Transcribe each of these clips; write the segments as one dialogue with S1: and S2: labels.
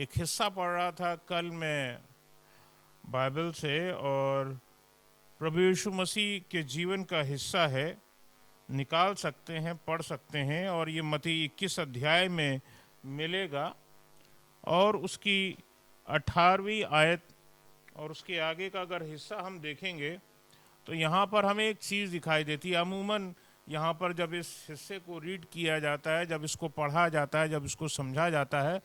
S1: एक हिस्सा पढ़ रहा था कल मैं बाइबल से, और प्रभु यीशु मसीह के जीवन का हिस्सा है। निकाल सकते हैं, पढ़ सकते हैं, और ये मत्ती 21 अध्याय में मिलेगा। और उसकी 18वीं आयत और उसके आगे का अगर हिस्सा हम देखेंगे तो यहाँ पर हमें एक चीज़ दिखाई देती है। अमूमन यहाँ पर जब इस हिस्से को रीड किया जाता है, जब इसको पढ़ा जाता है, जब इसको समझा जाता है,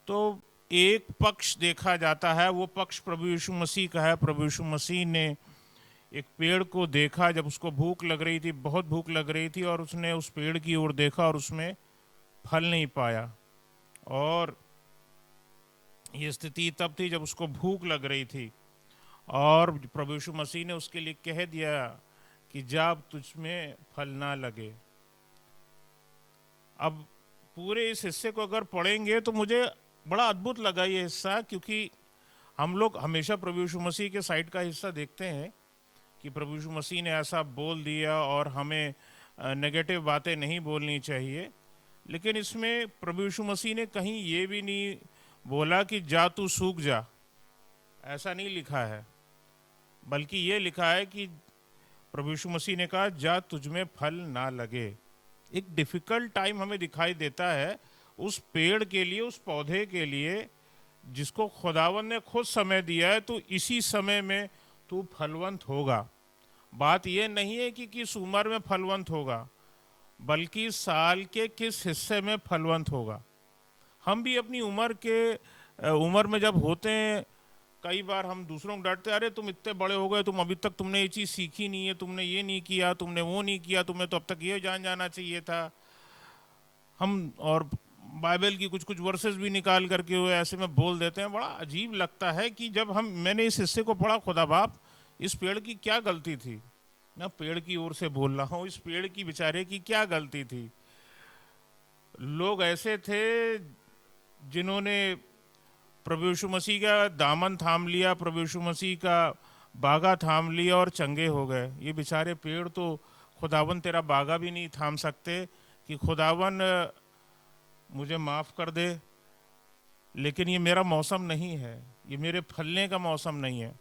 S1: तो एक पक्ष देखा जाता है। वो पक्ष प्रभु यीशु मसीह का है। प्रभु यीशु मसीह ने एक पेड़ को देखा जब उसको भूख लग रही थी, बहुत भूख लग रही थी, और उसने उस पेड़ की ओर देखा और उसमें फल नहीं पाया। और ये स्थिति तब थी जब उसको भूख लग रही थी, और प्रभु यीशु मसीह ने उसके लिए कह दिया कि जब तुझ में फल ना लगे। अब पूरे इस हिस्से को अगर पढ़ेंगे तो मुझे बड़ा अद्भुत लगा ये हिस्सा, क्योंकि हम लोग हमेशा प्रभु यीशु मसीह के साइड का हिस्सा देखते हैं कि प्रभु यीशु मसीह ने ऐसा बोल दिया और हमें नेगेटिव बातें नहीं बोलनी चाहिए। लेकिन इसमें प्रभु यीशु मसीह ने कहीं ये भी नहीं बोला कि जा तू सूख जा, ऐसा नहीं लिखा है। बल्कि ये लिखा है कि प्रभु यीशु मसीह ने कहा जा तुझ में फल ना लगे। एक डिफिकल्ट टाइम हमें दिखाई देता है उस पेड़ के लिए, उस पौधे के लिए जिसको खुदावन ने खुद समय दिया है, तो इसी समय में तू फलवंत होगा। बात यह नहीं है कि किस उम्र में फलवंत होगा, बल्कि साल के किस हिस्से में फलवंत होगा। हम भी अपनी उम्र में जब होते हैं, कई बार हम दूसरों को डांटते, अरे तुम इतने बड़े हो गए, तुम अभी तक तुमने ये चीज़ सीखी नहीं है, तुमने ये नहीं किया, तुमने वो नहीं किया, तुम्हें तो अब तक ये जान जाना चाहिए था। हम और बाइबल की कुछ कुछ वर्सेस भी निकाल करके वो ऐसे में बोल देते हैं। बड़ा अजीब लगता है कि जब मैंने इस हिस्से को पढ़ा, खुदा बाप इस पेड़ की क्या गलती थी। ना पेड़ की ओर से बोल रहा हूँ, इस पेड़ की बेचारे की क्या गलती थी। लोग ऐसे थे जिन्होंने प्रभु यीशु मसीह का दामन थाम लिया, प्रभु यीशु मसीह का बागा थाम लिया और चंगे हो गए। ये बेचारे पेड़ तो खुदावन तेरा बागा भी नहीं थाम सकते कि खुदावन मुझे माफ़ कर दे, लेकिन ये मेरा मौसम नहीं है, ये मेरे फलने का मौसम नहीं है।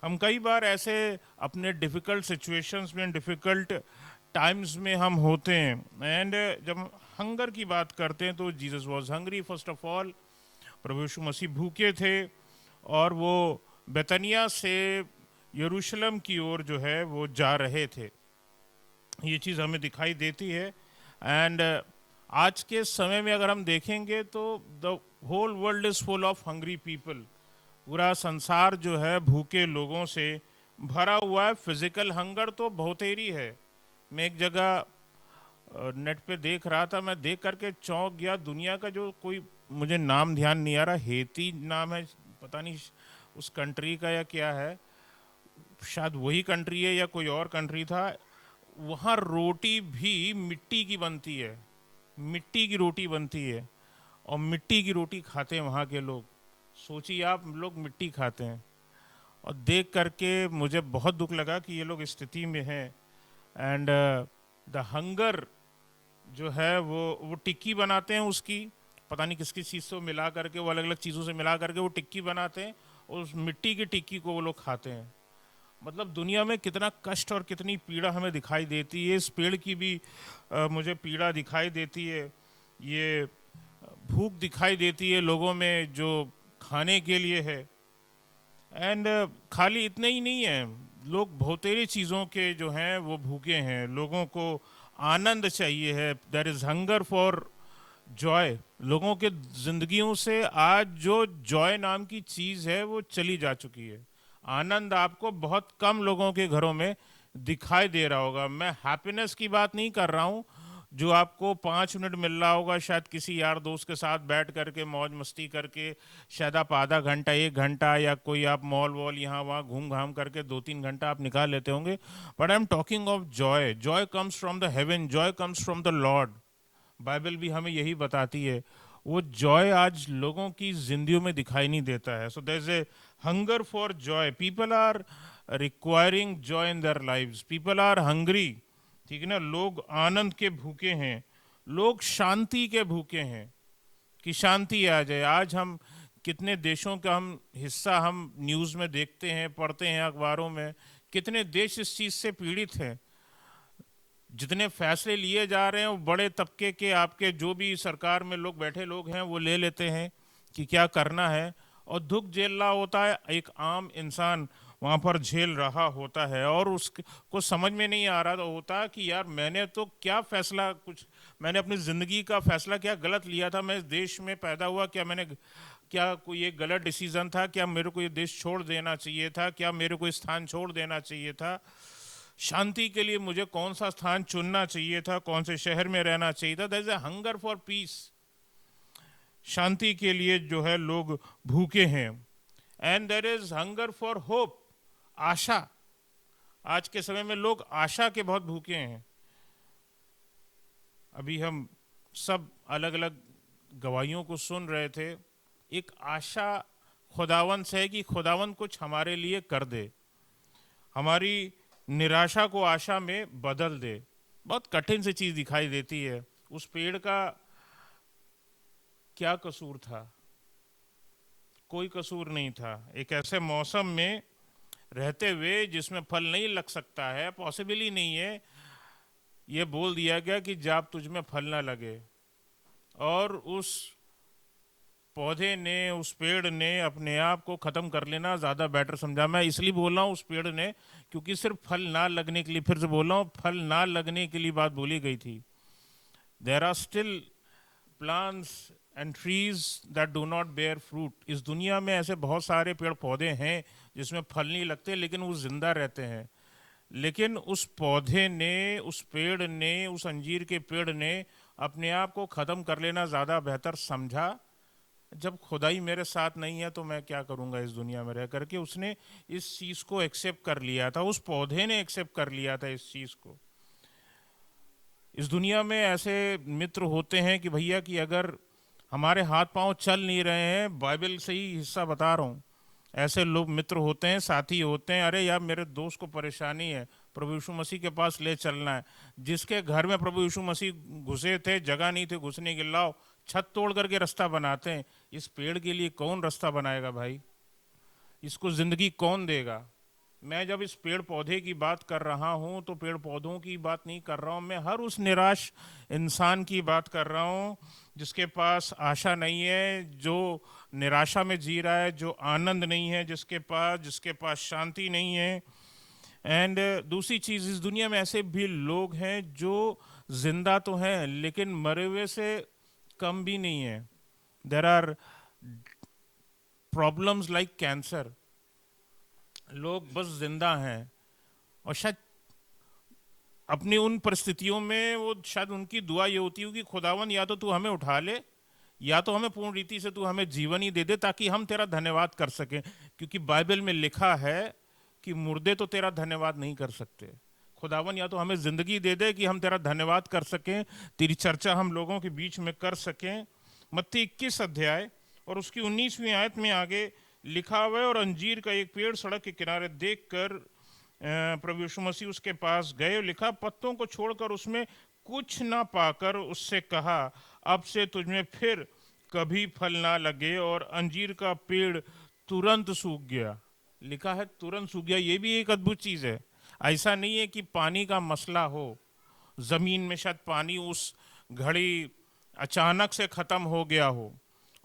S1: हम कई बार ऐसे अपने डिफ़िकल्ट सिचुएशंस में, डिफ़िकल्ट टाइम्स में हम होते हैं। एंड जब हंगर की बात करते हैं तो Jesus was hungry first of all. प्रभु यीशु मसीह भूखे थे और वो बेतनिया से यरूशलेम की ओर जो है वो जा रहे थे। ये चीज़ हमें दिखाई देती है। एंड आज के समय में अगर हम देखेंगे तो the whole world is full of hungry people. पूरा संसार जो है भूखे लोगों से भरा हुआ है। फिजिकल हंगर तो बहुत ही है। मैं एक जगह नेट पे देख रहा था, मैं देख करके चौंक गया। दुनिया का जो कोई, मुझे नाम ध्यान नहीं आ रहा, हेती नाम है, पता नहीं उस कंट्री का या क्या है, शायद वही कंट्री है या कोई और कंट्री था। वहाँ रोटी भी मिट्टी की बनती है, मिट्टी की रोटी बनती है, और मिट्टी की रोटी खाते हैं वहाँ के लोग। सोचिए आप, लोग मिट्टी खाते हैं। और देख करके मुझे बहुत दुख लगा कि ये लोग इस स्थिति में हैं। एंड द हंगर जो है वो टिक्की बनाते हैं उसकी, पता नहीं किस किस चीज़ से मिला करके, वो अलग अलग चीज़ों से मिला करके वो टिक्की बनाते हैं, और उस मिट्टी की टिक्की को वो लोग खाते हैं। मतलब दुनिया में कितना कष्ट और कितनी पीड़ा हमें दिखाई देती है। इस पेड़ की भी मुझे पीड़ा दिखाई देती है। ये भूख दिखाई देती है लोगों में जो खाने के लिए है। एंड खाली इतना ही नहीं है, लोग बहुतेरी चीज़ों के जो हैं वो भूखे हैं। लोगों को आनंद चाहिए है। There is hunger for joy. लोगों के जिंदगियों से आज जो जॉय नाम की चीज़ है वो चली जा चुकी है। आनंद आपको बहुत कम लोगों के घरों में दिखाई दे रहा होगा। मैं हैप्पीनेस की बात नहीं कर रहा हूँ जो आपको 5 मिनट मिल रहा होगा शायद किसी यार दोस्त के साथ बैठ करके मौज मस्ती करके, शायद आप आधा घंटा, 1 घंटा, या कोई आप मॉल वॉल यहाँ वहाँ घूम घाम करके 2-3 घंटा आप निकाल लेते होंगे। But I am talking of Joy. Joy comes from the haven, Joy comes from the Lord. Bible भी हमें यही बताती है। वो जॉय आज लोगों की जिंदगियों में दिखाई नहीं देता है। So there is a hunger for joy. People are requiring joy in their lives. People are hungry, ठीक है ना। लोग आनंद के भूखे हैं, लोग शांति के भूखे हैं। कि शांति आ जाए। आज हम कितने देशों का हम हिस्सा हम न्यूज़ में देखते हैं, पढ़ते हैं अखबारों में, कितने देश इस चीज़ से पीड़ित हैं। जितने फैसले लिए जा रहे हैं वो बड़े तबके के, आपके जो भी सरकार में लोग बैठे लोग हैं वो ले लेते हैं कि क्या करना है, और दुख झेल रहा होता है एक आम इंसान, वहाँ पर झेल रहा होता है, और उसको समझ में नहीं आ रहा तो होता कि यार मैंने तो क्या फैसला, कुछ मैंने अपनी ज़िंदगी का फैसला क्या गलत लिया था, मैं इस देश में पैदा हुआ, क्या मैंने क्या कोई एक गलत डिसीज़न था, क्या मेरे को ये देश छोड़ देना चाहिए था, क्या मेरे को स्थान छोड़ देना चाहिए था, शांति के लिए मुझे कौन सा स्थान चुनना चाहिए था, कौन से शहर में रहना चाहिए था। That is a hunger for peace. शांति के लिए जो है लोग भूखे हैं। And there is hunger for hope, आशा। आज के समय में लोग आशा के बहुत भूखे हैं। अभी हम सब अलग अलग गवाहियों को सुन रहे थे। एक आशा खुदावन से है कि खुदावन कुछ हमारे लिए कर दे, हमारी निराशा को आशा में बदल दे। बहुत कठिन सी चीज दिखाई देती है। उस पेड़ का क्या कसूर था? कोई कसूर नहीं था। एक ऐसे मौसम में रहते हुए जिसमें फल नहीं लग सकता है, पॉसिबल ही नहीं है, ये बोल दिया गया कि जब तुझ में फल ना लगे। और उस पौधे ने, उस पेड़ ने अपने आप को ख़त्म कर लेना ज़्यादा बेटर समझा। मैं इसलिए बोल रहा हूँ उस पेड़ ने, क्योंकि सिर्फ फल ना लगने के लिए, फिर से बोल रहा हूँ, फल ना लगने के लिए बात बोली गई थी। There are still plants and trees that do not bear fruit. इस दुनिया में ऐसे बहुत सारे पेड़ पौधे हैं जिसमें फल नहीं लगते, लेकिन वो जिंदा रहते हैं। लेकिन उस पौधे ने, उस पेड़ ने, उस अंजीर के पेड़ ने अपने आप को ख़त्म कर लेना ज़्यादा बेहतर समझा। जब खुदाई मेरे साथ नहीं है तो मैं क्या करूंगा इस दुनिया में रह करके। उसने इस चीज़ को एक्सेप्ट कर लिया था, उस पौधे ने एक्सेप्ट कर लिया था इस चीज़ को। इस दुनिया में ऐसे मित्र होते हैं कि भैया कि अगर हमारे हाथ पांव चल नहीं रहे हैं, बाइबल से ही हिस्सा बता रहा हूँ, ऐसे लोग मित्र होते हैं, साथी होते हैं। अरे यार मेरे दोस्त को परेशानी है, प्रभु यीशु मसीह के पास ले चलना है। जिसके घर में प्रभु यीशु मसीह घुसे थे, जगह नहीं थे घुसने के, लाओ छत तोड़ करके रास्ता बनाते हैं। इस पेड़ के लिए कौन रास्ता बनाएगा भाई? इसको जिंदगी कौन देगा? मैं जब इस पेड़ पौधे की बात कर रहा हूँ तो पेड़ पौधों की बात नहीं कर रहा हूँ, मैं हर उस निराश इंसान की बात कर रहा हूँ जिसके पास आशा नहीं है, जो निराशा में जी रहा है, जो आनंद नहीं है जिसके पास शांति नहीं है। एंड दूसरी चीज़, इस दुनिया में ऐसे भी लोग हैं जो जिंदा तो हैं लेकिन मरे हुए से कम भी नहीं है। There are problems like cancer. लोग बस जिंदा हैं और शायद अपनी उन परिस्थितियों में वो, शायद उनकी दुआ ये होती होगी, खुदावन या तो तू हमें उठा ले, या तो हमें पूर्ण रीति से तू हमें जीवन ही दे दे ताकि हम तेरा धन्यवाद कर सकें। क्योंकि बाइबल में लिखा है कि मुर्दे तो तेरा धन्यवाद नहीं कर सकते। खुदावन या तो हमें जिंदगी दे दे कि हम तेरा धन्यवाद कर सकें, तेरी चर्चा हम लोगों के बीच में कर सकें। मत्ती 21 अध्याय और उसकी 19वीं आयत में आगे लिखा हुआ है, और अंजीर का एक पेड़ सड़क के किनारे देखकर प्रभु यीशु मसीह उसके पास गए। लिखा, पत्तों को छोड़कर उसमें कुछ ना पाकर उससे कहा, अब से तुझमें फिर कभी फल ना लगे। और अंजीर का पेड़ तुरंत सूख गया। लिखा है तुरंत सूख गया। ये भी एक अद्भुत चीज है। ऐसा नहीं है कि पानी का मसला हो, जमीन में शायद पानी उस घड़ी अचानक से खत्म हो गया हो,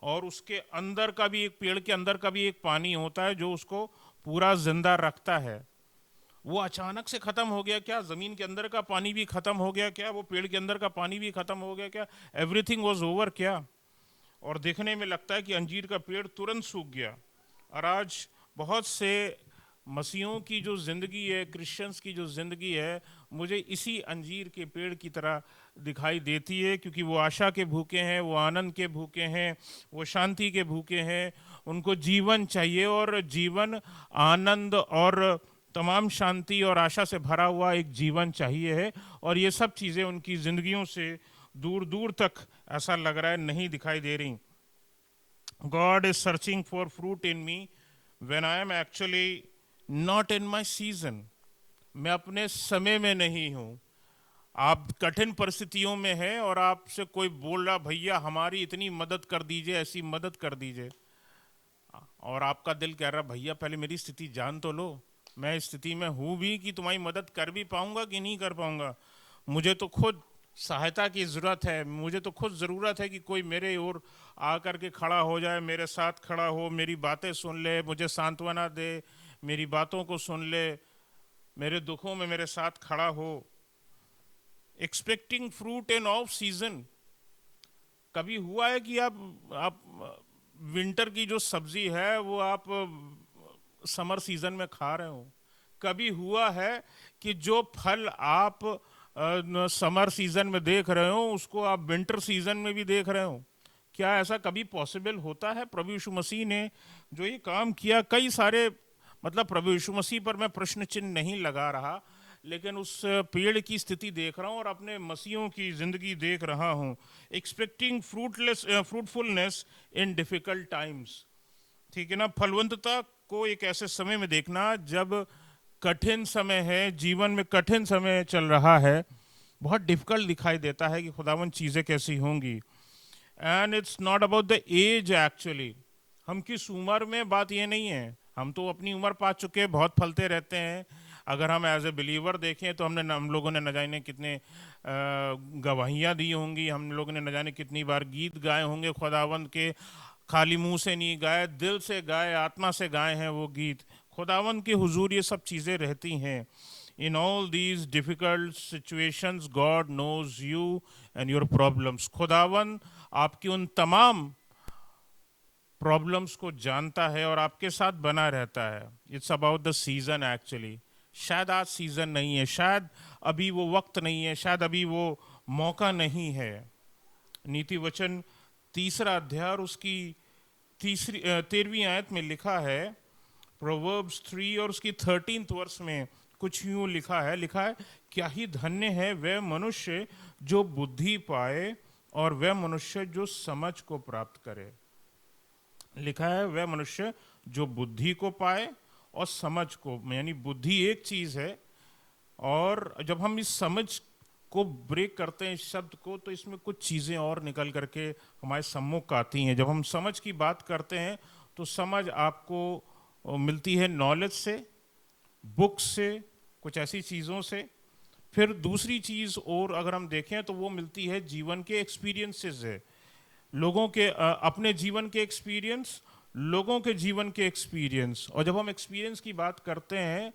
S1: और उसके अंदर का भी एक, पेड़ के अंदर का भी एक पानी होता है जो उसको पूरा जिंदा रखता है। वो अचानक से खत्म हो गया क्या? जमीन के अंदर का पानी भी खत्म हो गया क्या? वो पेड़ के अंदर का पानी भी खत्म हो गया क्या? एवरीथिंग वाज ओवर क्या? और देखने में लगता है कि अंजीर का पेड़ तुरंत सूख गया। और आज बहुत से मसीहों की जो ज़िंदगी है, क्रिश्चियंस की जो ज़िंदगी है, मुझे इसी अंजीर के पेड़ की तरह दिखाई देती है। क्योंकि वो आशा के भूखे हैं, वो आनंद के भूखे हैं, वो शांति के भूखे हैं। उनको जीवन चाहिए, और जीवन आनंद और तमाम शांति और आशा से भरा हुआ एक जीवन चाहिए है। और ये सब चीज़ें उनकी ज़िंदगियों से दूर दूर तक, ऐसा लग रहा है, नहीं दिखाई दे रही। God is searching for fruit in me when I am actually not in my season. मैं अपने समय में नहीं हूँ। आप कठिन परिस्थितियों में हैं और आपसे कोई बोल रहा भैया हमारी इतनी मदद कर दीजिए, ऐसी मदद कर दीजिए, और आपका दिल कह रहा भैया पहले मेरी स्थिति जान तो लो, मैं इस स्थिति में हूँ भी कि तुम्हारी मदद कर भी पाऊंगा कि नहीं कर पाऊंगा, मुझे तो खुद सहायता की ज़रूरत है, मुझे तो खुद ज़रूरत है कि कोई मेरे ओर आकर के खड़ा हो जाए, मेरे साथ खड़ा हो, मेरी बातें सुन ले, मुझे सांत्वना दे, मेरी बातों को सुन ले, मेरे दुखों में मेरे साथ खड़ा हो। Expecting fruit in off season. कभी हुआ है कि आप विंटर की जो सब्जी है वो आप समर सीजन में खा रहे हो? कभी हुआ है कि जो फल आप समर सीजन में देख रहे हो उसको आप विंटर सीजन में भी देख रहे हो? क्या ऐसा कभी पॉसिबल होता है? प्रभु यीशु मसीह ने जो ये काम किया, कई सारे, मतलब प्रभु यीशु मसीह पर मैं प्रश्न चिन्ह नहीं लगा रहा, लेकिन उस पेड़ की स्थिति देख रहा हूँ और अपने मसीहों की जिंदगी देख रहा हूँ। एक्सपेक्टिंग फ्रूटफुलनेस इन डिफिकल्ट टाइम्स। ठीक है ना? फलवंतता को एक ऐसे समय में देखना जब कठिन समय है, जीवन में कठिन समय चल रहा है, बहुत डिफिकल्ट दिखाई देता है कि खुदावन चीज़ें कैसी होंगी। And it's not about the age actually. हम किस उम्र में, बात ये नहीं है, हम तो अपनी उम्र पा चुके हैं, बहुत फलते रहते हैं। अगर हम एज ए बिलीवर देखें तो हम लोगों ने न जाने कितने गवाहियाँ दी होंगी, हम लोगों ने न जाने कितनी बार गीत गाए होंगे खुदावंद के। खाली मुंह से नहीं गाए, दिल से गाए, आत्मा से गाए हैं वो गीत। खुदावंद के हुजूर ये सब चीज़ें रहती हैं। In all these difficult situations God knows you and your problems. खुदावंद आपकी उन तमाम प्रॉब्लम्स को जानता है और आपके साथ बना रहता है। It's about the season actually. शायद आज सीज़न नहीं है, शायद अभी वो वक्त नहीं है, शायद अभी वो मौका नहीं है। नीति वचन 3 अध्याय और उसकी 13वीं आयत में लिखा है, प्रोवर्ब्स 3 और उसकी 13th वर्ष में कुछ यूं लिखा है, क्या ही धन्य है वह मनुष्य जो बुद्धि पाए और वह मनुष्य जो समझ को प्राप्त करे। लिखा है वह मनुष्य जो बुद्धि को पाए और समझ को, यानी बुद्धि एक चीज है, और जब हम इस समझ को ब्रेक करते हैं इस शब्द को, तो इसमें कुछ चीज़ें और निकल करके हमारे सम्मुख आती हैं। जब हम समझ की बात करते हैं तो समझ आपको मिलती है नॉलेज से, बुक से, कुछ ऐसी चीज़ों से। फिर दूसरी चीज़ और अगर हम देखें तो वो मिलती है जीवन के एक्सपीरियंसेस है, लोगों के अपने जीवन के एक्सपीरियंस, लोगों के जीवन के एक्सपीरियंस। और जब हम एक्सपीरियंस की बात करते हैं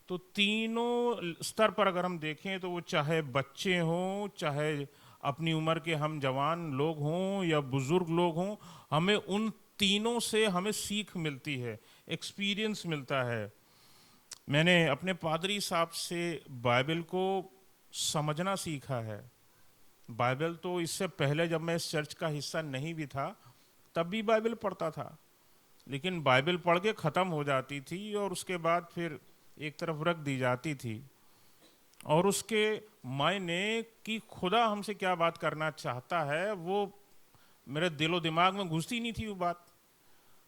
S1: तो तीनों स्तर पर अगर हम देखें तो वो चाहे बच्चे हों, चाहे अपनी उम्र के हम जवान लोग हों या बुजुर्ग लोग हों, हमें उन तीनों से हमें सीख मिलती है, एक्सपीरियंस मिलता है। मैंने अपने पादरी साहब से बाइबल को समझना सीखा है। बाइबल तो इससे पहले जब मैं इस चर्च का हिस्सा नहीं भी था तब भी बाइबल पढ़ता था, लेकिन बाइबल पढ़ के ख़त्म हो जाती थी और उसके बाद फिर एक तरफ रख दी जाती थी, और उसके मायने कि खुदा हमसे क्या बात करना चाहता है वो मेरे दिलो दिमाग में घुसती नहीं थी वो बात।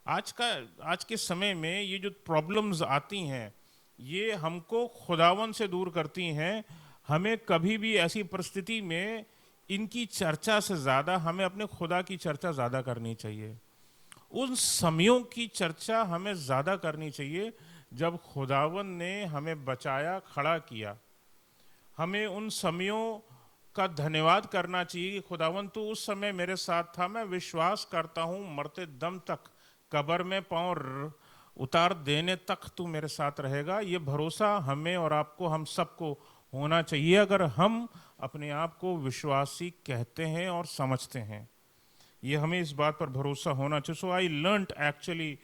S1: आज के समय में ये जो प्रॉब्लम्स आती हैं ये हमको खुदावन से दूर करती हैं। हमें कभी भी ऐसी परिस्थिति में इनकी चर्चा से ज़्यादा हमें अपने खुदा की चर्चा ज़्यादा करनी चाहिए। उन समयों की चर्चा हमें ज़्यादा करनी चाहिए जब खुदावन ने हमें बचाया, खड़ा किया। हमें उन समयों का धन्यवाद करना चाहिए कि खुदावन तू उस समय मेरे साथ था, मैं विश्वास करता हूँ मरते दम तक, कब्र में पाँव उतार देने तक तू मेरे साथ रहेगा। ये भरोसा हमें और आपको, हम सबको होना चाहिए अगर हम अपने आप को विश्वासी कहते हैं और समझते हैं। ये हमें इस बात पर भरोसा होना चाहिए। So I learned actually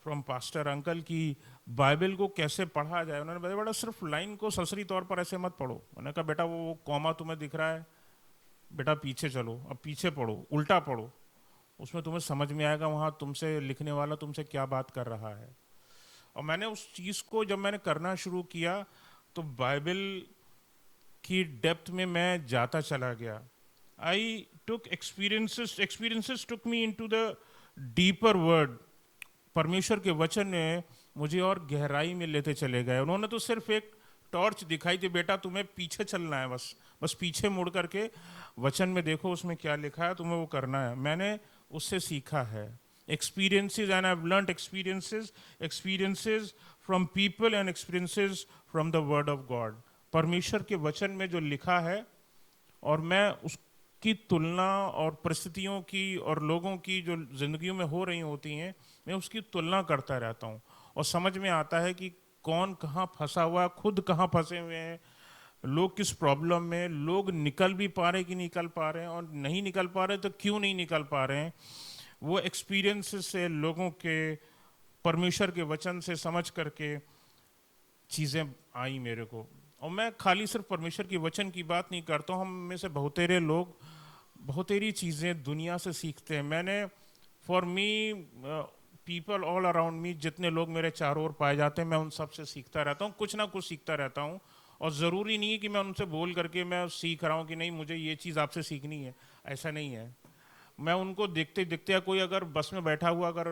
S1: from pastor uncle की बाइबल को कैसे पढ़ा जाए। उन्होंने बताया बेटा सिर्फ लाइन को सरसरी तौर पर ऐसे मत पढ़ो। उन्होंने कहा बेटा वो कॉमा तुम्हें दिख रहा है, बेटा पीछे चलो, अब पीछे पढ़ो, उल्टा पढ़ो, उसमें तुम्हें समझ में आएगा वहाँ तुमसे लिखने वाला तुमसे क्या बात कर रहा है। और मैंने उस चीज़ को जब मैंने करना शुरू किया तो बाइबल की डेप्थ में मैं जाता चला गया। I took experiences took me into the deeper word. परमेश्वर के वचन ने मुझे और गहराई में लेते चले गए। उन्होंने तो सिर्फ एक टॉर्च दिखाई थी, बेटा तुम्हें पीछे चलना है, बस बस पीछे मुड़ करके वचन में देखो उसमें क्या लिखा है, तुम्हें वो करना है। मैंने उससे सीखा है। Experiences, and I have learned experiences from people and experiences from the word of God. परमेश्वर के वचन में जो लिखा है और मैं उसकी तुलना और परिस्थितियों की और लोगों की जो जिंदगियों में हो रही होती हैं, मैं उसकी तुलना करता रहता हूँ और समझ में आता है कि कौन कहाँ फंसा हुआ है, खुद कहाँ फंसे हुए हैं, लोग किस प्रॉब्लम में, लोग निकल भी पा रहे कि नहीं निकल पा रहे हैं, और नहीं निकल पा रहे तो क्यों नहीं निकल पा रहे हैं। वो एक्सपीरियंसेस से, लोगों के, परमेश्वर के वचन से समझ करके चीज़ें आई मेरे को। और मैं खाली सिर्फ परमेश्वर की वचन की बात नहीं करता हूँ, हम में से बहुतेरे लोग बहुतेरी चीज़ें दुनिया से सीखते हैं। मैंने, for me, people all around me, जितने लोग मेरे चारों ओर पाए जाते हैं, मैं उन सब से सीखता रहता हूँ, कुछ ना कुछ सीखता रहता हूँ। और ज़रूरी नहीं है कि मैं उनसे बोल करके मैं सीख रहा हूँ कि नहीं मुझे ये चीज़ आपसे सीखनी है, ऐसा नहीं है। मैं उनको देखते देखते, या कोई अगर बस में बैठा हुआ, अगर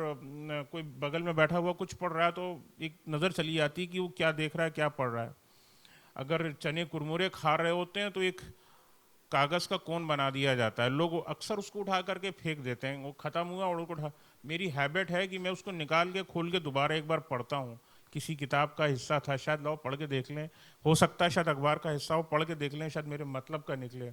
S1: कोई बगल में बैठा हुआ कुछ पढ़ रहा है, तो एक नज़र चली जाती है कि वो क्या देख रहा है, क्या पढ़ रहा है। अगर चने कुरमुरे खा रहे होते हैं तो एक कागज़ का कोन बना दिया जाता है, लोग अक्सर उसको उठा करके फेंक देते हैं, वो ख़त्म हुआ और उसको उठा। मेरी हैबिट है कि मैं उसको निकाल के खोल के दोबारा एक बार पढ़ता हूँ। किसी किताब का हिस्सा था, शायद लाओ पढ़ के देख लें, हो सकता है शायद अखबार का हिस्सा हो, पढ़ के देख लें, शायद मेरे मतलब का निकले।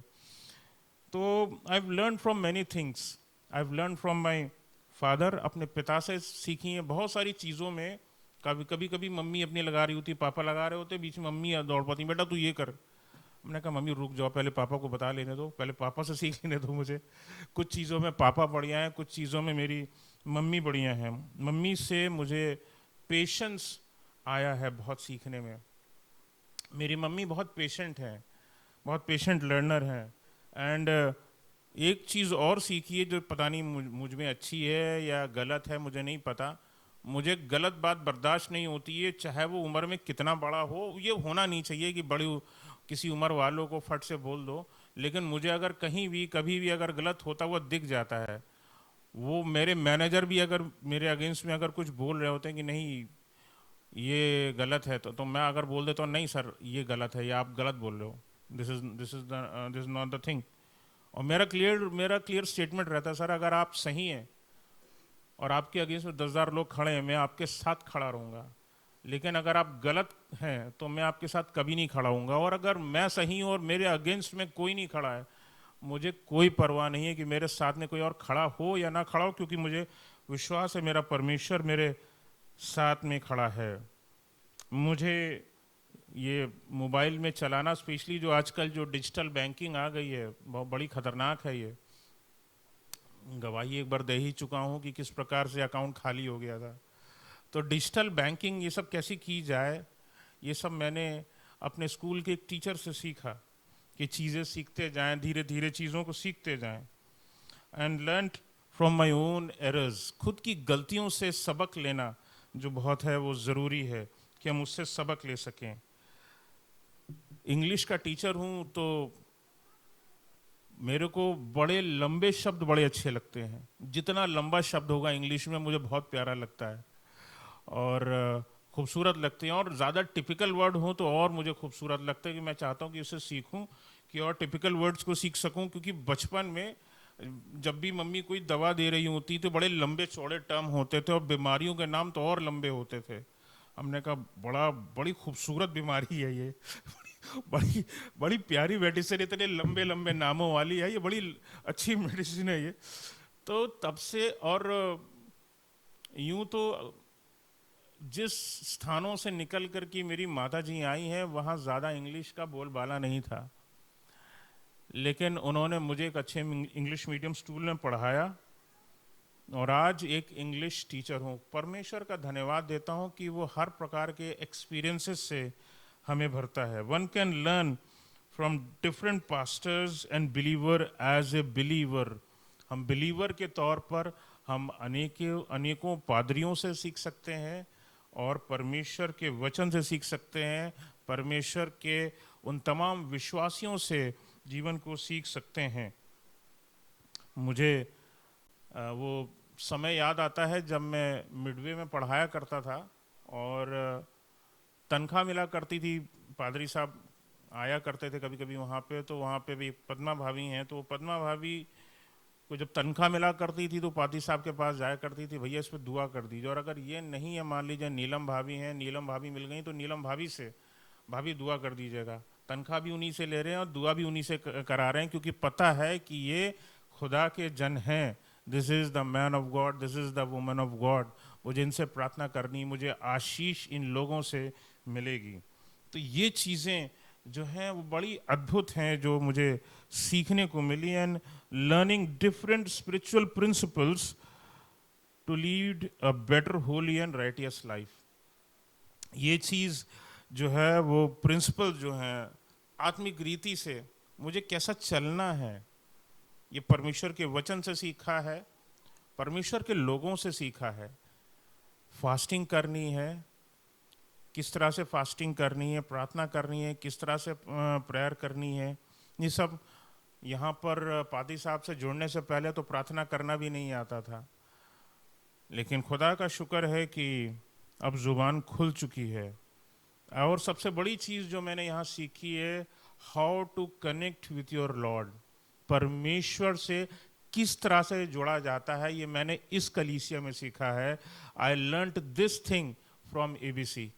S1: तो I have learn from many things. I have learn from my father, अपने पिता से सीखी हैं बहुत सारी चीज़ों में। कभी कभी मम्मी अपनी लगा रही होती, पापा लगा रहे होते, बीच में मम्मी दौड़ पाती, बेटा तू ये कर। मैंने कहा मम्मी रुक जाओ, पहले पापा को बता लेने दो, पहले पापा से सीख लेने दो मुझे। कुछ चीज़ों में पापा बढ़िया हैं, कुछ चीज़ों में मेरी मम्मी बढ़िया हैं। मम्मी से मुझे पेशेंस आया है बहुत सीखने में। मेरी मम्मी बहुत पेशेंट हैं, बहुत पेशेंट लर्नर हैं। एंड एक चीज़ और सीखी है जो पता नहीं मुझ में अच्छी है या गलत है, मुझे नहीं पता। मुझे गलत बात बर्दाश्त नहीं होती है, चाहे वो उम्र में कितना बड़ा हो। ये होना नहीं चाहिए कि बड़ी किसी उम्र वालों को फट से बोल दो, लेकिन मुझे अगर कहीं भी कभी भी अगर गलत होता हुआ दिख जाता है, वो मेरे मैनेजर भी अगर मेरे अगेंस्ट में अगर कुछ बोल रहे होते हैं कि नहीं ये गलत है, तो मैं अगर बोल देता हूँ नहीं सर ये गलत है, या आप गलत बोल रहे हो, this is not the thing. और मेरा क्लियर स्टेटमेंट रहता है, सर अगर आप सही हैं और आपके अगेंस्ट में 10,000 लोग खड़े हैं, मैं आपके साथ खड़ा रहूँगा। लेकिन अगर आप गलत हैं तो मैं आपके साथ कभी नहीं खड़ा हूँगा। और अगर मैं सही हूँ और मेरे अगेंस्ट में कोई नहीं खड़ा है, मुझे कोई परवाह नहीं है कि मेरे साथ में कोई और खड़ा हो या ना खड़ा हो, क्योंकि मुझे विश्वास है मेरा परमेश्वर मेरे साथ में खड़ा है। मुझे ये मोबाइल में चलाना, स्पेशली जो आजकल जो डिजिटल बैंकिंग आ गई है, बहुत बड़ी खतरनाक है। ये गवाही एक बार दे ही चुका हूँ कि किस प्रकार से अकाउंट खाली हो गया था। तो डिजिटल बैंकिंग ये सब कैसे की जाए, ये सब मैंने अपने स्कूल के एक टीचर से सीखा कि चीज़ें सीखते जाएं, धीरे धीरे चीज़ों को सीखते जाएं। And learn from my own errors, खुद की गलतियों से सबक लेना जो बहुत है वो ज़रूरी है कि हम उससे सबक ले सकें। इंग्लिश का टीचर हूँ तो मेरे को बड़े लंबे शब्द बड़े अच्छे लगते हैं। जितना लंबा शब्द होगा इंग्लिश में मुझे बहुत प्यारा लगता है और खूबसूरत लगते हैं। और ज़्यादा टिपिकल वर्ड हो तो और मुझे खूबसूरत लगता है कि मैं चाहता हूँ कि उसे सीखूं, कि और टिपिकल वर्ड्स को सीख सकूं। क्योंकि बचपन में जब भी मम्मी कोई दवा दे रही होती तो बड़े लंबे चौड़े टर्म होते थे और बीमारियों के नाम तो और लंबे होते थे। हमने कहा बड़ी खूबसूरत बीमारी है ये, बड़ी बड़ी प्यारी मेडिसिन, इतने लंबे लंबे नामों वाली है ये, बड़ी अच्छी मेडिसिन है ये। तो तब से, और यूं तो जिस स्थानों से निकल कर की मेरी माता जी आई हैं वहाँ ज़्यादा इंग्लिश का बोलबाला नहीं था, लेकिन उन्होंने मुझे एक अच्छे इंग्लिश मीडियम स्कूल में पढ़ाया और आज एक इंग्लिश टीचर हूँ। परमेश्वर का धन्यवाद देता हूँ कि वो हर प्रकार के एक्सपीरियंसेस से हमें भरता है। One can learn from different pastors and believer as a believer. हम बिलीवर के तौर पर हम अनेकों पादरियों से सीख सकते हैं और परमेश्वर के वचन से सीख सकते हैं, परमेश्वर के उन तमाम विश्वासियों से जीवन को सीख सकते हैं। मुझे वो समय याद आता है जब मैं मिडवे में पढ़ाया करता था और तनख्वाह मिला करती थी। पादरी साहब आया करते थे कभी कभी वहाँ पे, तो वहाँ पे भी पद्मा भाभी हैं, तो पद्मा भाभी को जब तनख्वाह मिला करती थी तो पादी साहब के पास जाया करती थी, भैया इस पर दुआ कर दीजिए, और अगर ये नहीं है, मान लीजिए नीलम भाभी हैं, नीलम भाभी मिल गई तो नीलम भाभी से भाभी दुआ कर दीजिएगा। तनख्वाह भी उन्हीं से ले रहे हैं और दुआ भी उन्हीं से करा रहे हैं, क्योंकि पता है कि ये खुदा के जन हैं। This is the man of God, this is the woman of God. मुझे इनसे प्रार्थना करनी, मुझे आशीष इन लोगों से मिलेगी। तो ये चीज़ें जो हैं वो बड़ी अद्भुत हैं, जो मुझे सीखने को मिली। And learning different spiritual principles to lead a better holy and righteous life. ये चीज़ जो है वो प्रिंसिपल जो है आत्मिक रीति से मुझे कैसा चलना है, ये परमेश्वर के वचन से सीखा है, परमेश्वर के लोगों से सीखा है। फास्टिंग करनी है, किस तरह से फास्टिंग करनी है, प्रार्थना करनी है, किस तरह से प्रेयर करनी है, ये सब यहाँ पर पादी साहब से जुड़ने से पहले तो प्रार्थना करना भी नहीं आता था। लेकिन खुदा का शुक्र है कि अब ज़ुबान खुल चुकी है। और सबसे बड़ी चीज़ जो मैंने यहाँ सीखी है, how to connect with your lord. परमेश्वर से किस तरह से जोड़ा जाता है, ये मैंने इस कलीसिया में सीखा है। I learned this thing from ABC.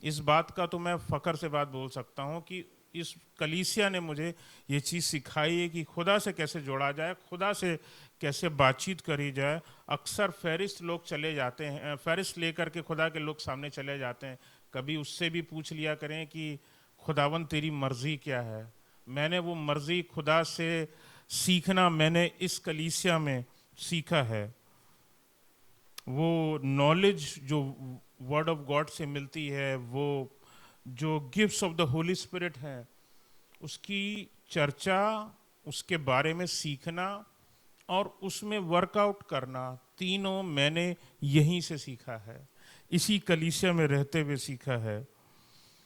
S1: इस बात का तो मैं फ़ख्र से बात बोल सकता हूँ कि इस कलीसिया ने मुझे ये चीज़ सिखाई है कि खुदा से कैसे जोड़ा जाए, खुदा से कैसे बातचीत करी जाए। अक्सर फहरिस्त लोग चले जाते हैं, फहरिस्त लेकर के खुदा के लोग सामने चले जाते हैं। कभी उससे भी पूछ लिया करें कि खुदावन तेरी मर्ज़ी क्या है। मैंने वो मर्ज़ी खुदा से सीखना मैंने इस कलीसिया में सीखा है। वो नॉलेज जो वर्ड ऑफ गॉड से मिलती है, वो जो gifts of the Holi spirit हैं, उसकी चर्चा, उसके बारे में सीखना और उसमें वर्कआउट करना, तीनों मैंने यहीं से सीखा है, इसी कलीसिया में रहते हुए सीखा है।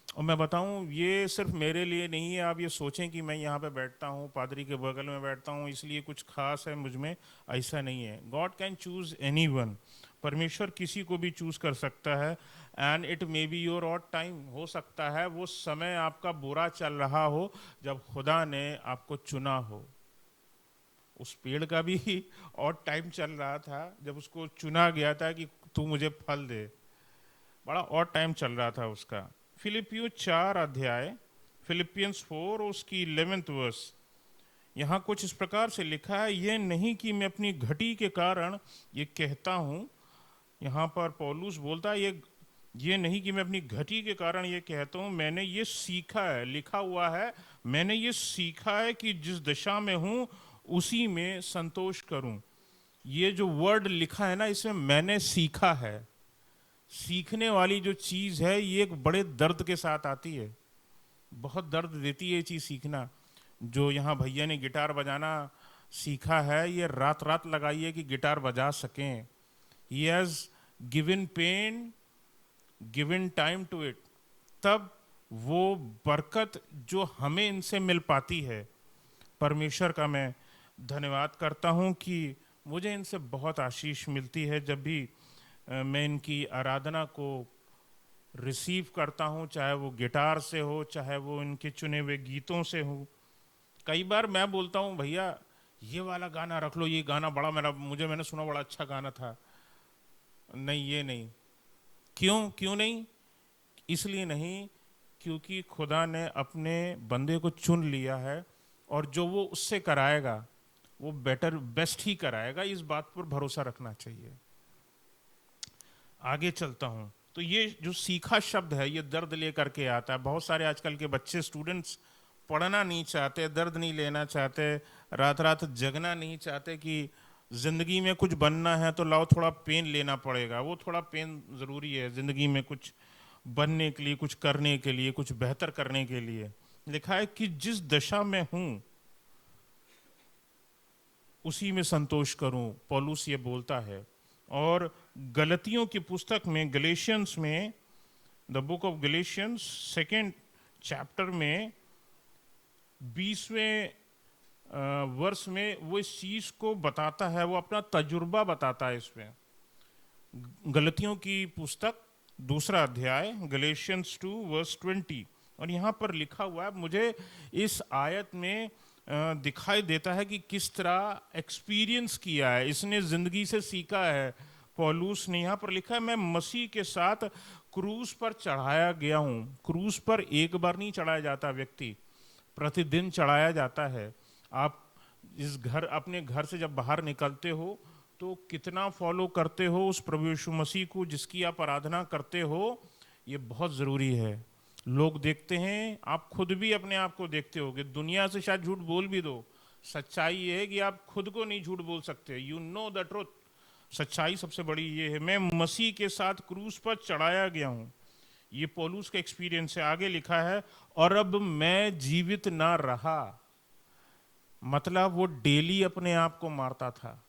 S1: और मैं बताऊं, ये सिर्फ मेरे लिए नहीं है। आप ये सोचें कि मैं यहाँ पे बैठता हूँ, पादरी के बगल में बैठता हूँ, इसलिए कुछ खास है मुझ में, ऐसा नहीं है। God can choose anyone. परमेश्वर किसी को भी चूज़ कर सकता है। And it may be your odd time. हो सकता है वो समय आपका बुरा चल रहा हो जब खुदा ने आपको चुना हो। उस पेड़ का भी और टाइम चल रहा था जब उसको चुना गया था कि तू मुझे फल दे, बड़ा और टाइम चल रहा था उसका। फिलिपियो 4 अध्याय, फिलिपियंस 4 उसकी 11th वर्स, यहाँ कुछ इस प्रकार से लिखा है, ये नहीं कि मैं अपनी घटी के कारण ये कहता हूँ। यहाँ पर पौलुस बोलता है, ये नहीं कि मैं अपनी घटी के कारण ये कहता हूँ, मैंने ये सीखा है, लिखा हुआ है, मैंने ये सीखा है कि जिस दशा में हूँ उसी में संतोष करूँ। ये जो वर्ड लिखा है ना, इसमें मैंने सीखा है। सीखने वाली जो चीज़ है ये एक बड़े दर्द के साथ आती है, बहुत दर्द देती है ये चीज़ सीखना। जो यहाँ भैया ने गिटार बजाना सीखा है, ये रात रात लगाइए कि गिटार बजा सकें। He has given pain, given time to it, तब वो बरकत जो हमें इनसे मिल पाती है। परमेश्वर का मैं धन्यवाद करता हूँ कि मुझे इनसे बहुत आशीष मिलती है। जब भी मैं इनकी आराधना को रिसीव करता हूँ, चाहे वो गिटार से हो, चाहे वो इनके चुने हुए गीतों से हो। कई बार मैं बोलता हूँ, भैया ये वाला गाना रख लो, ये गाना बड़ा मैंने सुना, बड़ा अच्छा गाना था। नहीं, ये नहीं। क्यों नहीं? इसलिए नहीं क्योंकि खुदा ने अपने बंदे को चुन लिया है, और जो वो उससे कराएगा वो बेस्ट ही कराएगा। इस बात पर भरोसा रखना चाहिए। आगे चलता हूँ, तो ये जो सीखा शब्द है ये दर्द लेकर के आता है। बहुत सारे आजकल के बच्चे, स्टूडेंट्स पढ़ना नहीं चाहते, दर्द नहीं लेना चाहते, रात रात जगना नहीं चाहते कि ज़िंदगी में कुछ बनना है तो लाओ थोड़ा पेन लेना पड़ेगा। वो थोड़ा पेन ज़रूरी है ज़िंदगी में, कुछ बनने के लिए, कुछ करने के लिए, कुछ बेहतर करने के लिए। लिखा है कि जिस दशा में हूँ उसी में संतोष करूं, पौलुस ये बोलता है। और गलतियों की पुस्तक में, गलेशियंस में, the book of Galatians 2nd chapter में 20वें वर्ष में वो इस चीज़ को बताता है, वो अपना तजुर्बा बताता है इसमें। गलतियों की पुस्तक 2रा अध्याय, गलेशियंस 2 वर्स 20, और यहाँ पर लिखा हुआ है, मुझे इस आयत में दिखाई देता है कि किस तरह एक्सपीरियंस किया है, इसने जिंदगी से सीखा है। पौलुस ने यहाँ पर लिखा है, मैं मसीह के साथ क्रूस पर चढ़ाया गया हूँ। क्रूस पर एक बार नहीं चढ़ाया जाता व्यक्ति, प्रतिदिन चढ़ाया जाता है। आप इस घर, अपने घर से जब बाहर निकलते हो तो कितना फॉलो करते हो उस प्रभु यीशु मसीह को जिसकी आप आराधना करते हो, ये बहुत ज़रूरी है। लोग देखते हैं, आप खुद भी अपने आप को देखते होगे। दुनिया से शायद झूठ बोल भी दो, सच्चाई ये है कि आप खुद को नहीं झूठ बोल सकते। You know the truth. सच्चाई सबसे बड़ी ये है, मैं मसीह के साथ क्रूस पर चढ़ाया गया हूँ। ये पौलुस का एक्सपीरियंस है। आगे लिखा है, और अब मैं जीवित ना रहा। मतलब वो डेली अपने आप को मारता था।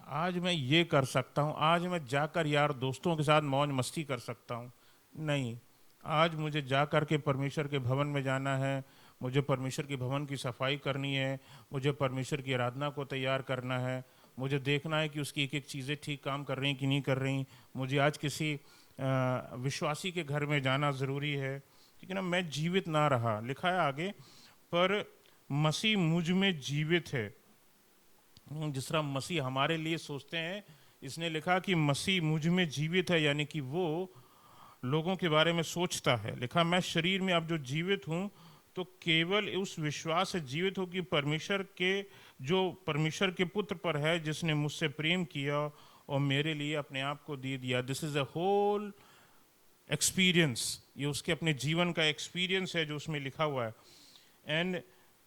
S1: आज मैं ये कर सकता हूँ, आज मैं जाकर यार दोस्तों के साथ मौज मस्ती कर सकता हूँ, नहीं। आज मुझे जाकर के परमेश्वर के भवन में जाना है, मुझे परमेश्वर के भवन की सफाई करनी है, मुझे परमेश्वर की आराधना को तैयार करना है, मुझे देखना है कि उसकी एक एक चीज़ें ठीक काम कर रही कि नहीं कर रही। मुझे आज किसी विश्वासी के घर में जाना ज़रूरी है, ठीक है ना। मैं जीवित ना रहा, लिखा है आगे, पर मसीह मुझ में जीवित है। जिस तरह मसीह हमारे लिए सोचते हैं, इसने लिखा कि मसीह मुझ में जीवित है, यानी कि वो लोगों के बारे में सोचता है। लिखा, मैं शरीर में अब जो जीवित हूँ तो केवल उस विश्वास से जीवित हो कि परमेश्वर के, जो परमेश्वर के पुत्र पर है, जिसने मुझसे प्रेम किया और मेरे लिए अपने आप को दे दिया। This is a whole experience, ये उसके अपने जीवन का एक्सपीरियंस है जो उसमें लिखा हुआ है। And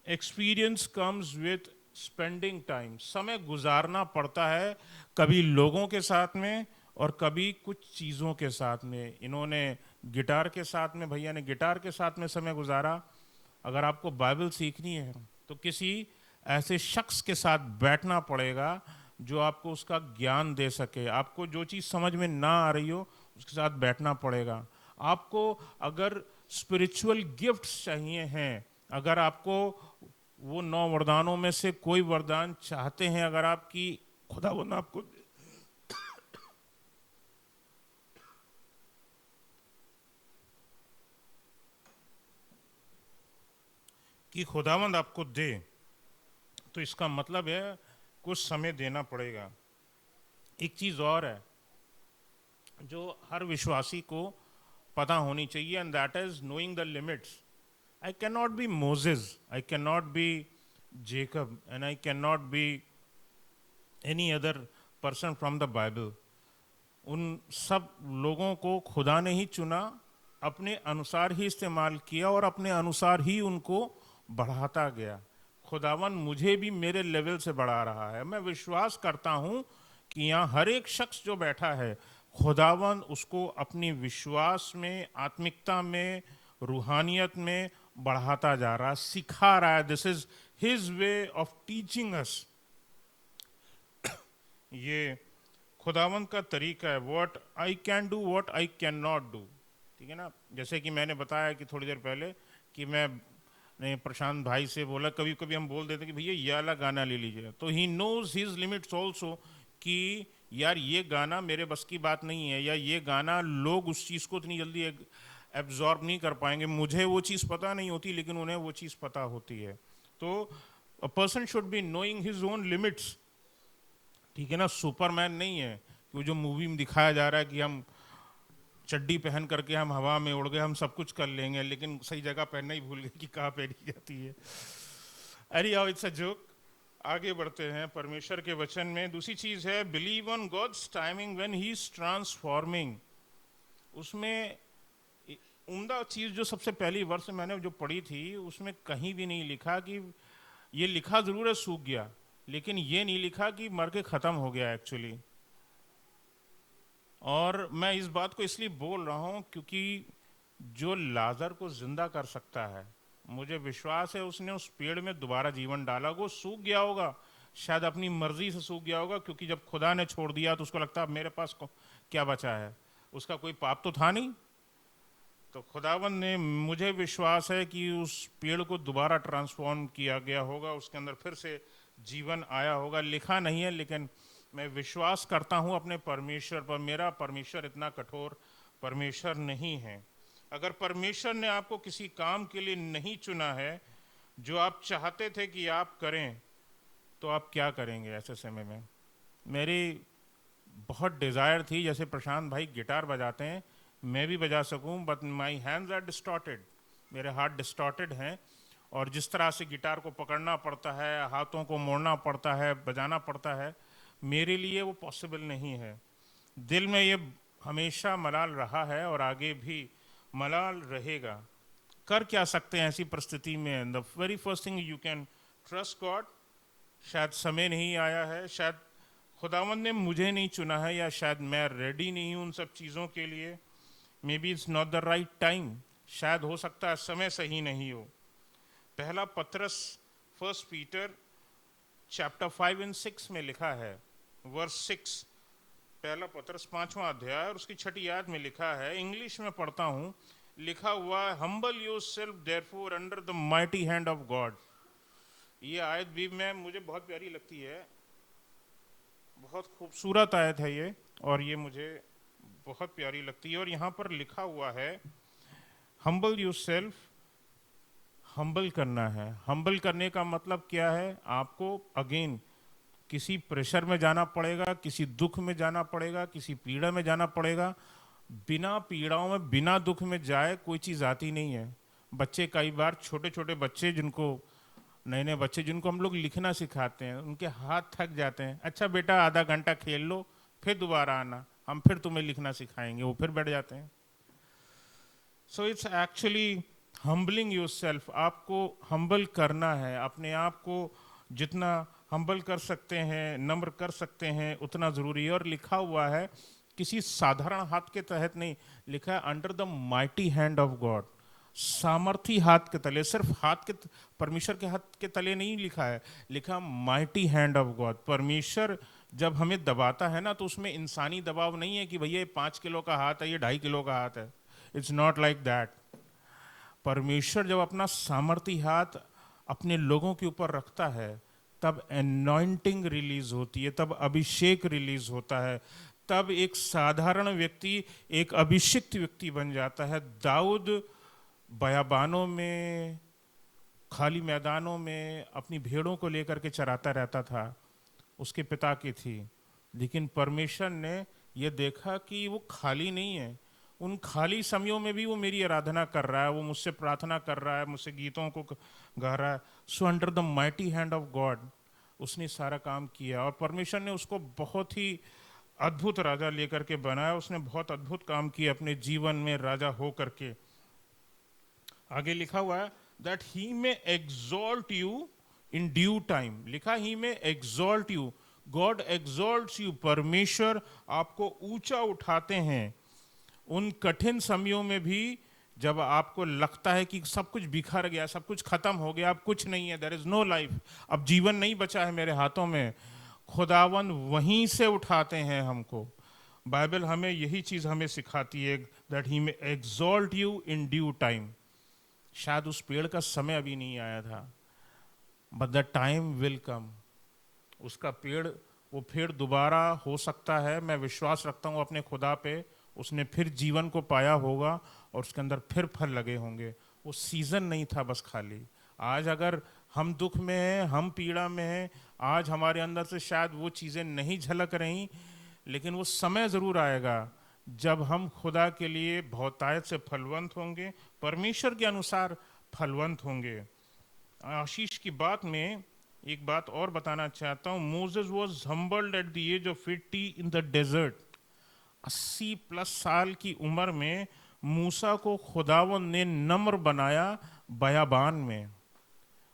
S1: experience comes with spending time. समय गुजारना पड़ता है, कभी लोगों के साथ में और कभी कुछ चीज़ों के साथ में। इन्होंने गिटार के साथ में, भैया ने गिटार के साथ में समय गुजारा। अगर आपको बाइबल सीखनी है तो किसी ऐसे शख्स के साथ बैठना पड़ेगा जो आपको उसका ज्ञान दे सके। आपको जो चीज़ समझ में ना आ रही हो उसके साथ बैठना पड़ेगा। आपको अगर स्पिरिचुअल गिफ्ट्स चाहिए हैं, अगर आपको वो 9 वरदानों में से कोई वरदान चाहते हैं, अगर आपकी खुदावंद आपको कि खुदावंद आपको दे, तो इसका मतलब है कुछ समय देना पड़ेगा। एक चीज़ और है जो हर विश्वासी को पता होनी चाहिए, and that is knowing the limits. I can not be Moses, I can not be Jacob, and I can not be any other person from the Bible. उन सब लोगों को खुदा ने ही चुना, अपने अनुसार ही इस्तेमाल किया और अपने अनुसार ही उनको बढ़ाता गया। खुदावन मुझे भी मेरे लेवल से बढ़ा रहा है। मैं विश्वास करता हूँ कि यहाँ हर एक शख्स जो बैठा है, खुदावन उसको अपनी विश्वास में, आत्मिकता में, रूहानियत में बढ़ाता जा रहा है, सिखा रहा है। This is his way of teaching us. ये खुदावंत का तरीका है। What I can do, what I can not do, ठीक है ना। जैसे कि मैंने बताया कि थोड़ी देर पहले कि मैं ने प्रशांत भाई से बोला, कभी कभी हम बोल देते कि भैया ये वाला गाना ले लीजिए, तो he knows his limits also कि यार ये गाना मेरे बस की बात नहीं है, या ये गाना लोग उस चीज़ को इतनी जल्दी एब्जॉर्ब नहीं कर पाएंगे। मुझे वो चीज़ पता नहीं होती लेकिन उन्हें वो चीज़ पता होती है। तो a person should be knowing his own limits, ठीक है ना। सुपरमैन नहीं है कि वो जो मूवी में दिखाया जा रहा है कि हम चड्डी पहन करके हम हवा में उड़ गए, हम सब कुछ कर लेंगे, लेकिन सही जगह पहनना ही भूल गए कि कहाँ पहनी जाती है। अरे आओ, इट्स अ जोक। आगे बढ़ते हैं परमेश्वर के वचन में। दूसरी चीज़ है, believe on God's timing when he is transforming. उसमें उम्दा चीज़ जो सबसे पहली वर्ष मैंने जो पढ़ी थी, उसमें कहीं भी नहीं लिखा कि, ये लिखा ज़रूर है सूख गया, लेकिन ये नहीं लिखा कि मर के ख़त्म हो गया एक्चुअली। और मैं इस बात को इसलिए बोल रहा हूँ क्योंकि जो लाजर को जिंदा कर सकता है, मुझे विश्वास है उसने उस पेड़ में दोबारा जीवन डाला। वो सूख गया होगा, शायद अपनी मर्जी से सूख गया होगा, क्योंकि जब खुदा ने छोड़ दिया तो उसको लगता अब मेरे पास क्या बचा है, उसका कोई पाप तो था नहीं। तो खुदावंद ने, मुझे विश्वास है कि उस पेड़ को दोबारा ट्रांसफॉर्म किया गया होगा, उसके अंदर फिर से जीवन आया होगा। लिखा नहीं है लेकिन मैं विश्वास करता हूँ अपने परमेश्वर पर। मेरा परमेश्वर इतना कठोर परमेश्वर नहीं है। अगर परमेश्वर ने आपको किसी काम के लिए नहीं चुना है जो आप चाहते थे कि आप करें, तो आप क्या करेंगे ऐसे समय में? मेरी बहुत डिज़ायर थी, जैसे प्रशांत भाई गिटार बजाते हैं मैं भी बजा सकूं, but my hands are distorted, मेरे हाथ डिस्टॉर्टेड हैं। और जिस तरह से गिटार को पकड़ना पड़ता है, हाथों को मोड़ना पड़ता है, बजाना पड़ता है, मेरे लिए वो पॉसिबल नहीं है। दिल में ये हमेशा मलाल रहा है और आगे भी मलाल रहेगा। कर क्या सकते हैं ऐसी परिस्थिति में? The very first thing you can trust God. शायद समय नहीं आया है, शायद खुदावंद ने मुझे नहीं चुना है, या शायद मैं रेडी नहीं हूँ उन सब चीज़ों के लिए। May be it's not the right time, शायद हो सकता है समय सही नहीं हो। पहला पत्रस, फर्स्ट पीटर चैप्टर 5 और 6 में लिखा है, वर्स 6, पहला पत्रस 5वां अध्याय और उसकी 6ठी आयत में लिखा है, इंग्लिश में पढ़ता हूँ, लिखा हुआ है, humble yourself therefore under the mighty hand of God. ये आयत भी मुझे बहुत प्यारी लगती है, बहुत खूबसूरत आयत है ये, और ये मुझे बहुत प्यारी लगती है। और यहाँ पर लिखा हुआ है हम्बल योरसेल्फ, हम्बल करना है। हम्बल करने का मतलब क्या है? आपको अगेन किसी प्रेशर में जाना पड़ेगा, किसी दुख में जाना पड़ेगा, किसी पीड़ा में जाना पड़ेगा। बिना पीड़ाओं में, बिना दुख में जाए कोई चीज़ आती नहीं है। बच्चे कई बार, छोटे छोटे बच्चे जिनको, नए नए बच्चे जिनको हम लोग लिखना सिखाते हैं, उनके हाथ थक जाते हैं, अच्छा बेटा आधा घंटा खेल लो फिर दोबारा आना, हम फिर तुम्हें लिखना सिखाएंगे, वो फिर बैठ जाते हैं। So it's actually humbling yourself. आपको हम्बल करना है अपने आप को, जितना हम्बल कर सकते हैं, नम्र कर सकते हैं, उतना ज़रूरी है। और लिखा हुआ है किसी साधारण हाथ के तहत नहीं, लिखा है under the mighty hand of God, सामर्थी हाथ के तले। सिर्फ हाथ के, परमेश्वर के हाथ के तले नहीं लिखा है, लिखा माइटी हैंड ऑफ गॉड। परमेश्वर जब हमें दबाता है ना, तो उसमें इंसानी दबाव नहीं है कि भैया ये 5 किलो का हाथ है, ये 2.5 किलो का हाथ है। It's not like that. परमेश्वर जब अपना सामर्थी हाथ अपने लोगों के ऊपर रखता है, तब एनॉइंटिंग रिलीज होती है, तब अभिषेक रिलीज होता है, तब एक साधारण व्यक्ति एक अभिषिक्त व्यक्ति बन जाता है। दाऊद बयाबानों में, खाली मैदानों में अपनी भेड़ों को लेकर के चराता रहता था, उसके पिता की थी, लेकिन परमेश्वर ने यह देखा कि वो खाली नहीं है, उन खाली समयों में भी वो मेरी आराधना कर रहा है, वो मुझसे प्रार्थना कर रहा है, मुझसे गीतों को गा रहा है। So under the mighty hand of God उसने सारा काम किया, और परमेश्वर ने उसको बहुत ही अद्भुत राजा लेकर के बनाया। उसने बहुत अद्भुत काम किया अपने जीवन में राजा हो करके। आगे लिखा हुआ है दैट ही में exalt you in due time. लिखा ही में एग्जॉल्ट यू, गॉड एग्जॉल्ट्स यू। परमेश्वर आपको ऊंचा उठाते हैं उन कठिन समयों में भी, जब आपको लगता है कि सब कुछ बिखर गया, सब कुछ खत्म हो गया, अब कुछ नहीं है, देयर इज नो लाइफ, अब जीवन नहीं बचा है मेरे हाथों में। खुदावन वहीं से उठाते हैं हमको। बाइबल हमें यही चीज हमें सिखाती है, दैट ही में exalt you in due time. शायद उस पेड़ का समय अभी नहीं आया था, but the time will come. उसका पेड़, वो पेड़ दोबारा हो सकता है, मैं विश्वास रखता हूँ अपने खुदा पे, उसने फिर जीवन को पाया होगा और उसके अंदर फिर फल लगे होंगे। वो सीजन नहीं था बस खाली। आज अगर हम दुख में हैं, हम पीड़ा में हैं, आज हमारे अंदर से शायद वो चीज़ें नहीं झलक रही, लेकिन वो समय ज़रूर आएगा जब हम खुदा के लिए बहुतायत से फलवंत होंगे, परमेश्वर के अनुसार फलवंत होंगे। आशीष की बात में एक बात और बताना चाहता हूँ। Moses was humbled at the age of 80 in the desert. 80+ साल की उम्र में मूसा को खुदावन ने नम्र बनाया बयाबान में।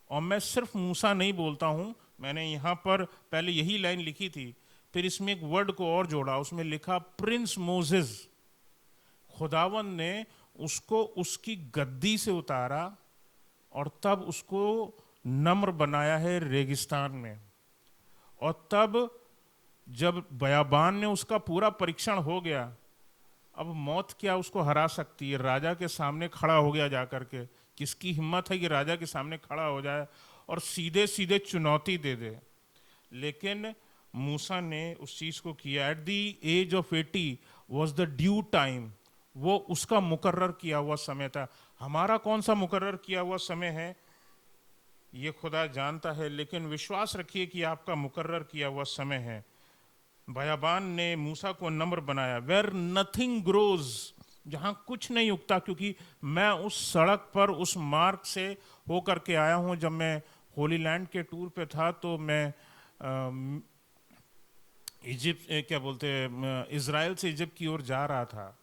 S1: और मैं सिर्फ मूसा नहीं बोलता हूँ, मैंने यहाँ पर पहले यही लाइन लिखी थी, फिर इसमें एक वर्ड को और जोड़ा, उसमें लिखा प्रिंस मोसेस। खुदावन ने उसको उसकी गद्दी से उतारा और तब उसको नम्र बनाया है रेगिस्तान में। और तब जब बयाबान ने उसका पूरा परीक्षण हो गया, अब मौत क्या उसको हरा सकती है? राजा के सामने खड़ा हो गया जाकर के। किसकी हिम्मत है कि राजा के सामने खड़ा हो जाए और सीधे सीधे चुनौती दे दे? लेकिन मूसा ने उस चीज को किया। At the age of 80 was the due time. वो उसका मुकर्रर किया हुआ समय था। हमारा कौन सा मुकर्रर किया हुआ समय है ये खुदा जानता है, लेकिन विश्वास रखिए कि आपका मुकर्रर किया हुआ समय है। बयाबान ने मूसा को नम्र बनाया, वेर नथिंग ग्रोज, जहां कुछ नहीं उगता, क्योंकि मैं उस सड़क पर उस मार्ग से होकर के आया हूं। जब मैं होली लैंड के टूर पे था तो मैं इजिप्ट क्या बोलते हैं इज़राइल से इजिप्ट की ओर जा रहा था,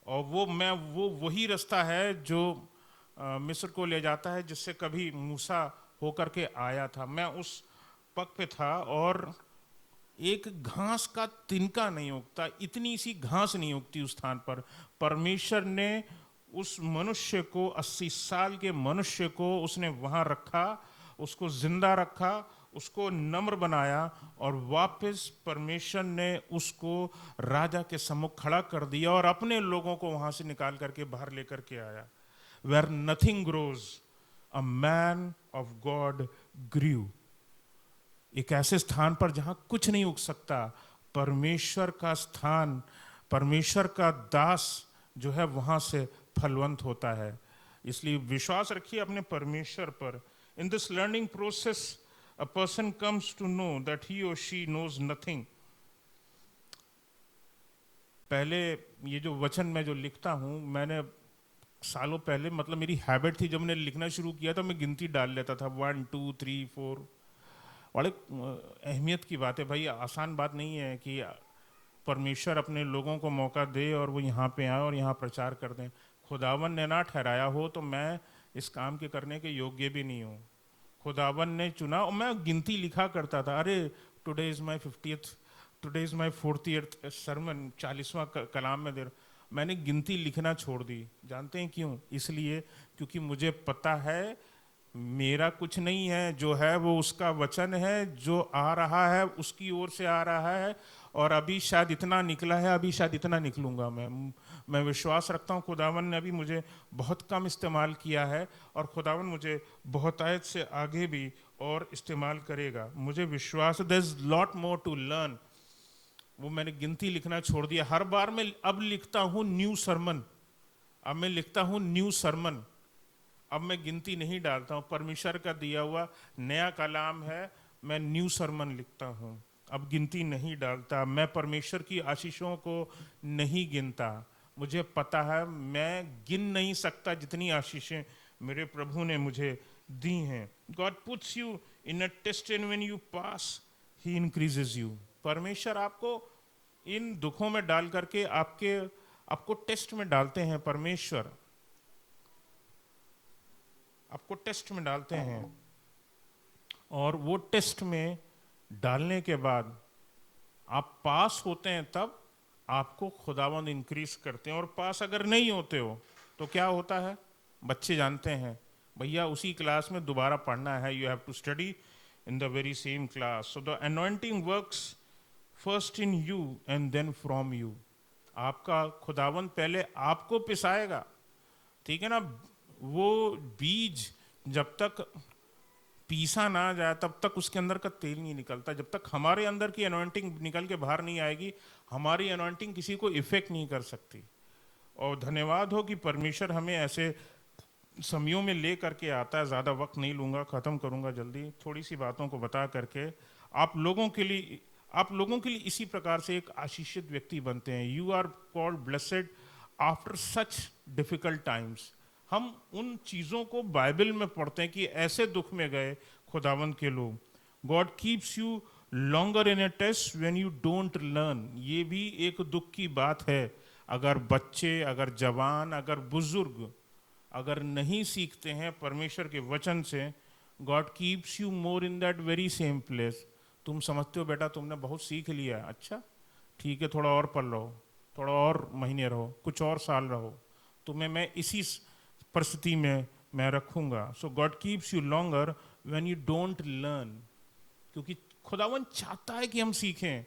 S1: और वो वही रास्ता है जो मिस्र को ले जाता है, जिससे कभी मूसा होकर के आया था। मैं उस पग पे था और एक घास का तिनका नहीं उगता, इतनी सी घास नहीं उगती उस स्थान पर। परमेश्वर ने उस मनुष्य को, 80 साल के मनुष्य को उसने वहां रखा, उसको जिंदा रखा, उसको नम्र बनाया, और वापस परमेश्वर ने उसको राजा के सम्मुख खड़ा कर दिया और अपने लोगों को वहां से निकाल करके बाहर लेकर के आया। Where nothing grows, a man of God grieve. एक ऐसे स्थान पर जहां कुछ नहीं उग सकता, परमेश्वर का स्थान, परमेश्वर का दास जो है वहां से फलवंत होता है। इसलिए विश्वास रखिए अपने परमेश्वर पर। In this learning process a person comes to know that he और शी नोज नथिंग। पहले ये जो वचन मैं जो लिखता हूँ, मैंने सालों पहले, मतलब मेरी हैबिट थी, जब मैंने लिखना शुरू किया तो मैं गिनती डाल लेता था, 1 2 3 4। बड़े अहमियत की बात है भाई, आसान बात नहीं है कि परमेश्वर अपने लोगों को मौका दे और वो यहाँ पे आए और यहाँ प्रचार कर दें। खुदावन ने ना ठहराया हो तो मैं इस काम के करने के योग्य भी नहीं हूँ। खुदावन ने चुना, और मैं गिनती लिखा करता था, अरे today is my 50th, today is my 40th sermon, 40वां कलाम में दे। मैंने गिनती लिखना छोड़ दी। जानते हैं क्यों? इसलिए क्योंकि मुझे पता है मेरा कुछ नहीं है, जो है वो उसका वचन है, जो आ रहा है उसकी ओर से आ रहा है। और अभी शायद इतना निकला है, अभी शायद इतना निकलूंगा। मैं विश्वास रखता हूँ खुदावन ने अभी मुझे बहुत कम इस्तेमाल किया है, और खुदावन मुझे बहुतायत से आगे भी और इस्तेमाल करेगा। मुझे विश्वास, there is lot more to learn. वो मैंने गिनती लिखना छोड़ दिया। हर बार मैं अब लिखता हूँ न्यू सरमन, अब मैं लिखता हूँ न्यू सरमन। अब मैं गिनती नहीं डालता हूँ, परमेश्वर का दिया हुआ नया कलाम है, मैं न्यू सरमन लिखता हूँ। अब गिनती नहीं डालता, मैं परमेश्वर की आशीषों को नहीं गिनता। मुझे पता है मैं गिन नहीं सकता जितनी आशीषें मेरे प्रभु ने मुझे दी हैं। God puts you in a test and when you pass he increases you. परमेश्वर आपको इन दुखों में डाल करके आपको टेस्ट में डालते हैं। परमेश्वर आपको टेस्ट में डालते हैं, और वो टेस्ट में डालने के बाद आप पास होते हैं, तब आपको खुदावंद इंक्रीज करते हैं। और पास अगर नहीं होते हो तो क्या होता है? बच्चे जानते हैं भैया उसी क्लास में दोबारा पढ़ना है, you have to study in the very same class. So the anointing works first in you and then from you. आपका खुदावंद पहले आपको पिसाएगा, ठीक है ना? वो बीज जब तक पीसा ना जाए तब तक उसके अंदर का तेल नहीं निकलता। जब तक हमारे अंदर की अनॉइंटिंग निकल के बाहर नहीं आएगी, हमारी अनॉइंटिंग किसी को इफेक्ट नहीं कर सकती। और धन्यवाद हो कि परमेश्वर हमें ऐसे समयों में ले करके आता है। ज़्यादा वक्त नहीं लूँगा, ख़त्म करूँगा जल्दी, थोड़ी सी बातों को बता करके आप लोगों के लिए इसी प्रकार से एक आशीषित व्यक्ति बनते हैं। You are called blessed after such difficult times. हम उन चीज़ों को बाइबल में पढ़ते हैं कि ऐसे दुख में गए खुदावंद के लोग। God keeps you longer in a test when you don't learn. ये भी एक दुख की बात है। अगर बच्चे, अगर जवान, अगर बुजुर्ग अगर नहीं सीखते हैं परमेश्वर के वचन से, God keeps you more in that very same place. तुम समझते हो बेटा तुमने बहुत सीख लिया, अच्छा ठीक है, थोड़ा और पढ़ लो, थोड़ा और महीने रहो, कुछ और साल रहो, तुम्हें मैं इसी परिस्थिति में मैं रखूंगा। So God keeps you longer when you don't learn. क्योंकि खुदावन चाहता है कि हम सीखें,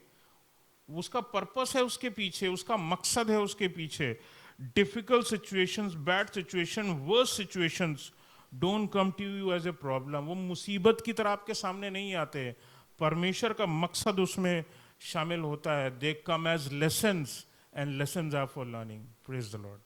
S1: उसका पर्पस है उसके पीछे, उसका मकसद है उसके पीछे। Difficult situations, bad situation, worst situations don't come to you as a problem. वो मुसीबत की तरह आपके सामने नहीं आते। परमेश्वर का मकसद उसमें शामिल होता है। They come as lessons and lessons are for learning. Praise the Lord.